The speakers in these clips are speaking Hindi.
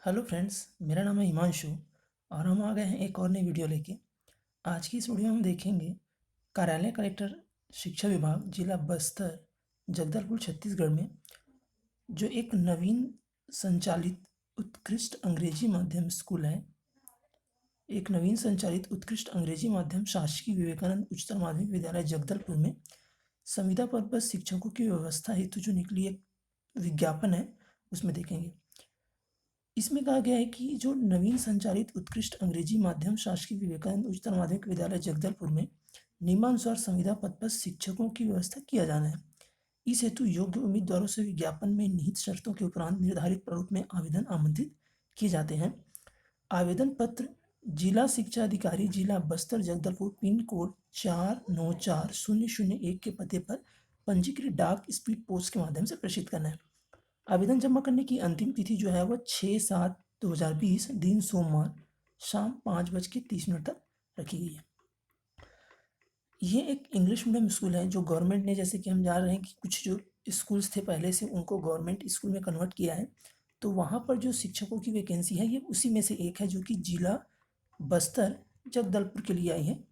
हेलो फ्रेंड्स, मेरा नाम है हिमांशु और हम आ गए हैं एक और नई वीडियो लेके। आज की इस वीडियो में हम देखेंगे कार्यालय कलेक्टर शिक्षा विभाग जिला बस्तर जगदलपुर छत्तीसगढ़ में जो एक नवीन संचालित उत्कृष्ट अंग्रेजी माध्यम स्कूल है। एक नवीन संचालित उत्कृष्ट अंग्रेजी माध्यम शासकीय विवेकानंद उच्चतर माध्यमिक विद्यालय जगदलपुर में संविदा पद पर शिक्षकों की व्यवस्था हेतु जो निकली एक विज्ञापन है, उसमें देखेंगे। इसमें कहा गया है कि जो नवीन संचालित उत्कृष्ट अंग्रेजी माध्यम शासकीय विवेकानंद उच्चतर माध्यमिक विद्यालय जगदलपुर में नियमानुसार संविदा पद पर शिक्षकों की व्यवस्था किया जाना है। इस हेतु योग्य उम्मीदवारों से विज्ञापन में निहित शर्तों के उपरांत निर्धारित प्रारूप में आवेदन आमंत्रित किए जाते हैं। आवेदन पत्र जिला शिक्षा अधिकारी जिला बस्तर जगदलपुर पिन कोड 494001 के पते पर पंजीकृत डाक स्पीड पोस्ट के माध्यम से प्रेषित करना है। आवेदन जमा करने की अंतिम तिथि जो है वह 6/7/2020 दिन सोमवार शाम 5:30 तक रखी गई है। ये एक इंग्लिश मीडियम स्कूल है जो गवर्नमेंट ने, जैसे कि हम जान रहे हैं कि कुछ जो स्कूल्स थे पहले से उनको गवर्नमेंट स्कूल में कन्वर्ट किया है, तो वहाँ पर जो शिक्षकों की वैकेंसी है ये उसी में से एक है जो कि जिला बस्तर जगदलपुर के लिए आई है।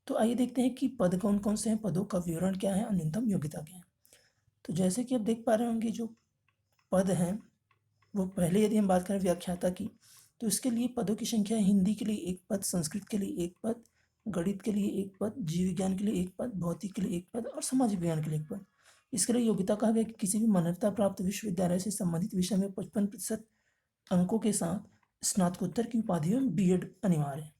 तो आइए देखते हैं कि पद कौन कौन से हैं, पदों का विवरण क्या है और न्यूनतम योग्यता क्या है। तो जैसे कि आप देख पा रहे होंगे जो पद हैं वो, पहले यदि हम बात करें व्याख्याता की, तो इसके लिए पदों की संख्या है। हिंदी के लिए एक पद, संस्कृत के लिए एक पद, गणित के लिए एक पद, जीव विज्ञान के लिए एक पद, भौतिक के लिए एक पद और सामाजिक विज्ञान के लिए एक पद। इसके लिए योग्यता कहा गया कि किसी भी मान्यता प्राप्त विश्वविद्यालय से संबंधित विषय में 55% अंकों के साथ स्नातकोत्तर की उपाधि में बीएड अनिवार्य है।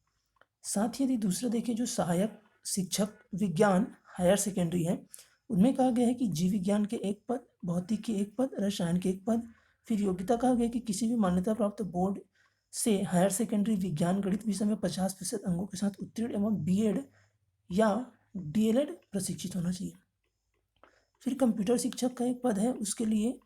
साथ ही यदि दूसरा देखें जो सहायक शिक्षक विज्ञान हायर सेकेंडरी है, उनमें कहा गया है कि जीव विज्ञान के एक पद, भौतिक के एक पद, रसायन के एक पद। फिर योग्यता कहा गया कि किसी भी मान्यता प्राप्त बोर्ड से हायर सेकेंडरी विज्ञान गणित विषय में 50% अंकों के साथ उत्तीर्ण एवं बीएड या डीएलएड प्रशिक्षित होना चाहिए। फिर कंप्यूटर शिक्षक का एक पद है, उसके लिए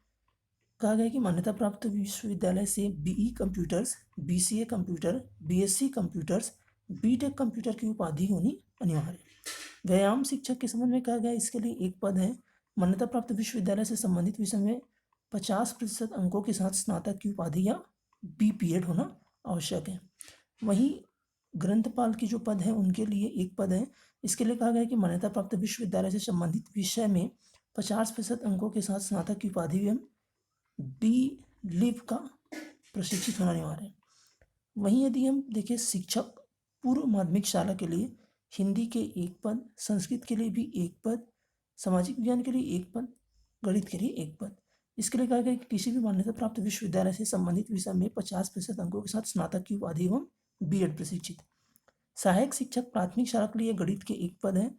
कहा गया कि मान्यता प्राप्त विश्वविद्यालय से BE computers, BCA computer, BSc computers, BTech computer की उपाधि होनी अनिवार्य है। व्यायाम शिक्षक के संबंध में कहा गया इसके लिए एक पद है, मान्यता प्राप्त विश्वविद्यालय से संबंधित विषय में 50% अंकों के साथ स्नातक की उपाधि या बीपीएड होना आवश्यक है। वहीं ग्रंथपाल की जो पद है उनके लिए एक पद है, इसके लिए कहा गया कि मान्यता प्राप्त विश्वविद्यालय से संबंधित विषय में 50% अंकों के साथ स्नातक की उपाधि एवं डी लिव का प्रशिक्षित होना अनिवार्य है। वहीं यदि हम देखें शिक्षक पूर्व माध्यमिक शाला के लिए हिंदी के एक पद, संस्कृत के लिए भी एक पद, सामाजिक विज्ञान के लिए एक पद, गणित के लिए एक पद। इसके लिए कहा गया कि किसी भी मान्यता प्राप्त विश्वविद्यालय से संबंधित विषय में 50% अंकों के साथ स्नातक की उपाधि एवं बीएड प्रशिक्षित। सहायक शिक्षक प्राथमिक शाला के लिए गणित के एक पद है,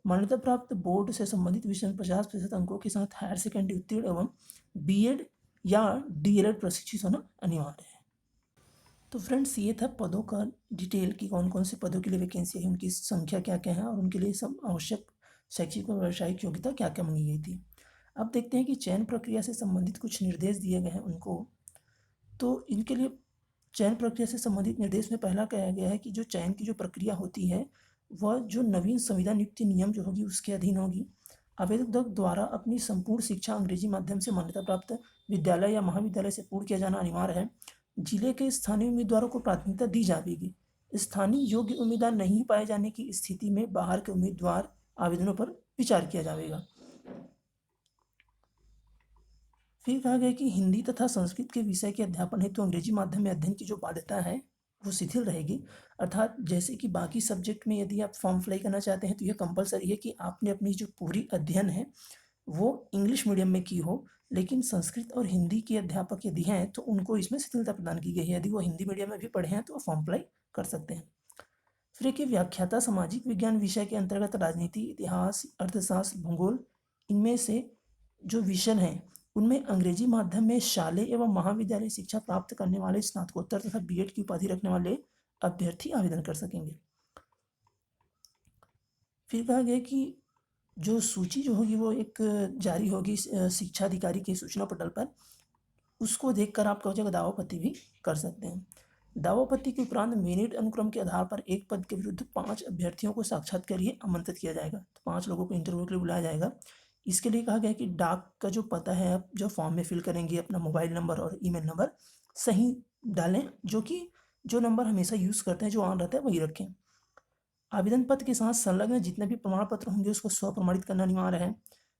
मान्यता प्राप्त बोर्ड से संबंधित विषय में 50% अंकों के साथ हायर सेकेंडरी उत्तीर्ण एवं बीएड या डीएलएड प्रशिक्षित होना अनिवार्य है। तो फ्रेंड्स, ये था पदों का डिटेल कि कौन कौन से पदों के लिए वैकेंसी है, उनकी संख्या क्या क्या है और उनके लिए सब आवश्यक शैक्षिक और व्यावसायिक योग्यता क्या क्या मांगी गई थी। अब देखते हैं कि चयन प्रक्रिया से संबंधित कुछ निर्देश दिए गए हैं उनको। तो इनके लिए चयन प्रक्रिया से संबंधित निर्देश में पहला कहा गया है कि जो चयन की जो प्रक्रिया होती है वह जो नवीन संविदा नियुक्ति नियम जो होगी उसके अधीन होगी। आवेदक द्वारा अपनी संपूर्ण शिक्षा अंग्रेजी माध्यम से मान्यता प्राप्त विद्यालय या महाविद्यालय से पूर्ण किया जाना अनिवार्य है। जिले के स्थानीय उम्मीदवारों को प्राथमिकता दी जाएगी। स्थानीय योग्य उम्मीदवार नहीं पाए जाने की स्थिति में बाहर के उम्मीदवार आवेदनों पर विचार किया जाएगा। फिर कहा गया कि हिंदी तथा संस्कृत के विषय के अध्यापन हेतु अंग्रेजी माध्यम में अध्ययन की जो बाध्यता है वो शिथिल रहेगी। अर्थात जैसे कि बाकी सब्जेक्ट में यदि आप फॉर्म अप्लाई करना चाहते हैं तो यह कंपलसरी है कि आपने अपनी जो पूरी अध्ययन है वो इंग्लिश मीडियम में की हो, लेकिन संस्कृत और हिंदी के अध्यापक यदि हैं तो उनको इसमें शिथिलता प्रदान की गई है। यदि वो हिंदी मीडियम में भी पढ़े हैं तो वो फॉर्म अप्लाई कर सकते हैं। फिर एक व्याख्याता सामाजिक विज्ञान विषय के अंतर्गत राजनीति, इतिहास, अर्थशास्त्र, भूगोल, इनमें से जो विषय हैं उनमें अंग्रेजी माध्यम में शालेय एवं महाविद्यालय शिक्षा प्राप्त करने वाले स्नातकोत्तर तथा बीएड की उपाधि रखने वाले अभ्यर्थी आवेदन कर सकेंगे। फिर कहा गया कि जो सूची जो होगी वो एक जारी होगी शिक्षा अधिकारी के सूचना पटल पर, उसको देखकर आप क्या हो जाएगा दावापत्ती भी कर सकते हैं। दावापत्ती के उपरांत मेरिट अनुक्रम के आधार पर एक पद के विरुद्ध 5 अभ्यर्थियों को साक्षात के लिए आमंत्रित किया जाएगा। तो 5 लोगों को इंटरव्यू के लिए बुलाया जाएगा। इसके लिए कहा गया कि डाक का जो पता है आप जो फॉर्म में फिल करेंगे अपना मोबाइल नंबर और ईमेल नंबर सही डालें, जो नंबर हमेशा यूज़ करते हैं, जो ऑन रहता है वही रखें। आवेदन पत्र के साथ संलग्न जितने भी प्रमाण पत्र होंगे उसको स्वप्रमाणित करना अनिवार्य है।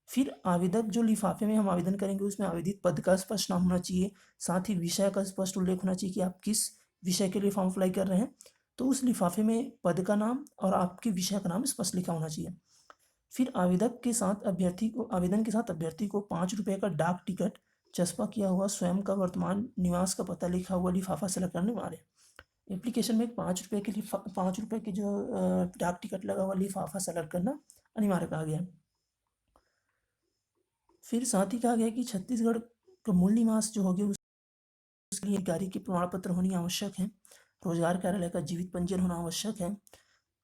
फिर आवेदक जो लिफाफे में हम आवेदन करेंगे उसमें आवेदित पद का स्पष्ट नाम होना चाहिए, साथ ही विषय का स्पष्ट उल्लेख होना चाहिए कि आप किस विषय के लिए फॉर्म अप्लाई कर रहे हैं। तो उस लिफाफे में पद का नाम और आपके विषय का नाम स्पष्ट लिखा होना चाहिए। फिर आवेदन के साथ अभ्यर्थी को 5 रुपये का डाक टिकट, चस्पा किया हुआ स्वयं का वर्तमान निवास का पता लिखा हुआ लिफाफा सेलेक्ट करने वाले। एप्लीकेशन में 5 रुपये के लिए 5 रुपये की जो डाक टिकट लगा हुआ लिफाफा सेलेक्ट करना अनिवार्य कहा गया। फिर साथ ही कहा गया कि छत्तीसगढ़ का मूल निवास जो होगी उसके लिए गाड़ी के प्रमाण पत्र होनी आवश्यक है। रोजगार कार्यालय का जीवित पंजीयन होना आवश्यक है।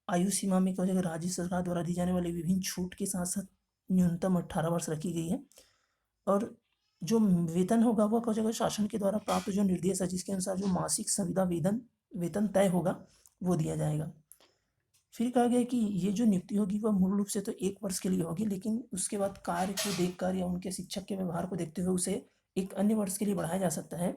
आयु सीमा में कहा जाएगा राज्य सरकार द्वारा दी जाने वाली विभिन्न छूट के साथ साथ न्यूनतम 18 वर्ष रखी गई है। और जो वेतन होगा वह कहा जाएगा शासन के द्वारा प्राप्त जो निर्देश है जिसके अनुसार जो मासिक संविदा वेतन तय होगा वो दिया जाएगा। फिर कहा गया कि ये जो नियुक्ति होगी वह मूल रूप से तो 1 वर्ष के लिए होगी, लेकिन उसके बाद कार्य को देखकर या उनके शिक्षक के व्यवहार को देखते हुए उसे एक अन्य वर्ष के लिए बढ़ाया जा सकता है।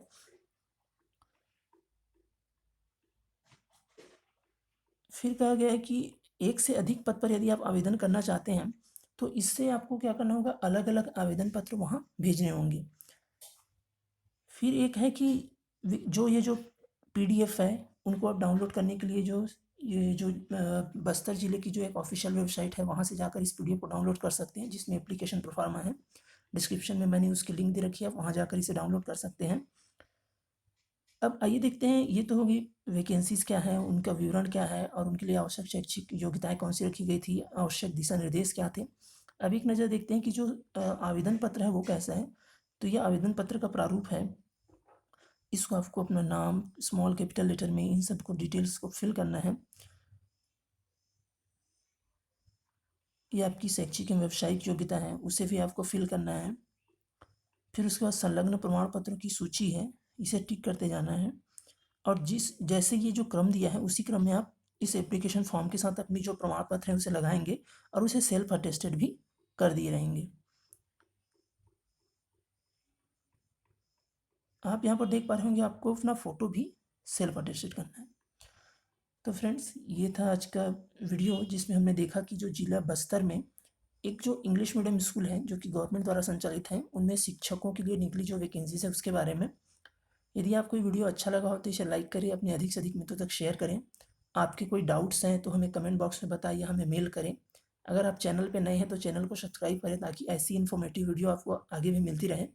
फिर कहा गया है कि एक से अधिक पद पर यदि आप आवेदन करना चाहते हैं तो इससे आपको क्या करना होगा, अलग अलग आवेदन पत्र वहाँ भेजने होंगे। फिर एक है कि ये जो पीडीएफ है उनको आप डाउनलोड करने के लिए जो बस्तर ज़िले की जो एक ऑफिशियल वेबसाइट है वहाँ से जाकर इस पीडीएफ को डाउनलोड कर सकते हैं, जिसमें एप्लीकेशन प्रोफार्मा है। डिस्क्रिप्शन में मैंने उसकी लिंक दे रखी है, वहाँ जाकर इसे डाउनलोड कर सकते हैं। अब आइए देखते हैं, ये तो होगी वैकेंसीज़ क्या है, उनका विवरण क्या है और उनके लिए आवश्यक शैक्षिक योग्यताएँ कौन सी रखी गई थी, आवश्यक दिशा निर्देश क्या थे। अब एक नज़र देखते हैं कि जो आवेदन पत्र है वो कैसा है। तो ये आवेदन पत्र का प्रारूप है। इसको आपको अपना नाम स्मॉल कैपिटल लेटर में इन सबको डिटेल्स को फिल करना है। ये आपकी शैक्षिक एवं व्यावसायिक योग्यता है उसे भी आपको फिल करना है। फिर उसके बाद संलग्न प्रमाण पत्रों की सूची है, इसे टिक करते जाना है। और जैसे ये जो क्रम दिया है उसी क्रम में आप इस एप्लीकेशन फॉर्म के साथ अपनी जो प्रमाण पत्र है उसे लगाएंगे और उसे सेल्फ अटेस्टेड भी कर दिए रहेंगे। आप यहाँ पर देख पा रहे होंगे आपको अपना फ़ोटो भी सेल्फ अटेस्टेड करना है। तो फ्रेंड्स ये था आज का वीडियो जिसमें हमने देखा कि जो जिला बस्तर में एक जो इंग्लिश मीडियम स्कूल है जो कि गवर्नमेंट द्वारा संचालित है उनमें शिक्षकों के लिए निकली जो वैकेंसीज है उसके बारे में। यदि आपको ये वीडियो अच्छा लगा हो तो इसे लाइक करें, अपने अधिक से अधिक मित्रों तक शेयर करें। आपके कोई डाउट्स हैं तो हमें कमेंट बॉक्स में बताइए, हमें मेल करें। अगर आप चैनल पे नए हैं तो चैनल को सब्सक्राइब करें ताकि ऐसी इन्फॉर्मेटिव वीडियो आपको आगे भी मिलती रहे।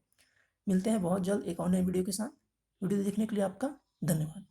मिलते हैं बहुत जल्द एक और नए वीडियो के साथ। वीडियो देखने के लिए आपका धन्यवाद।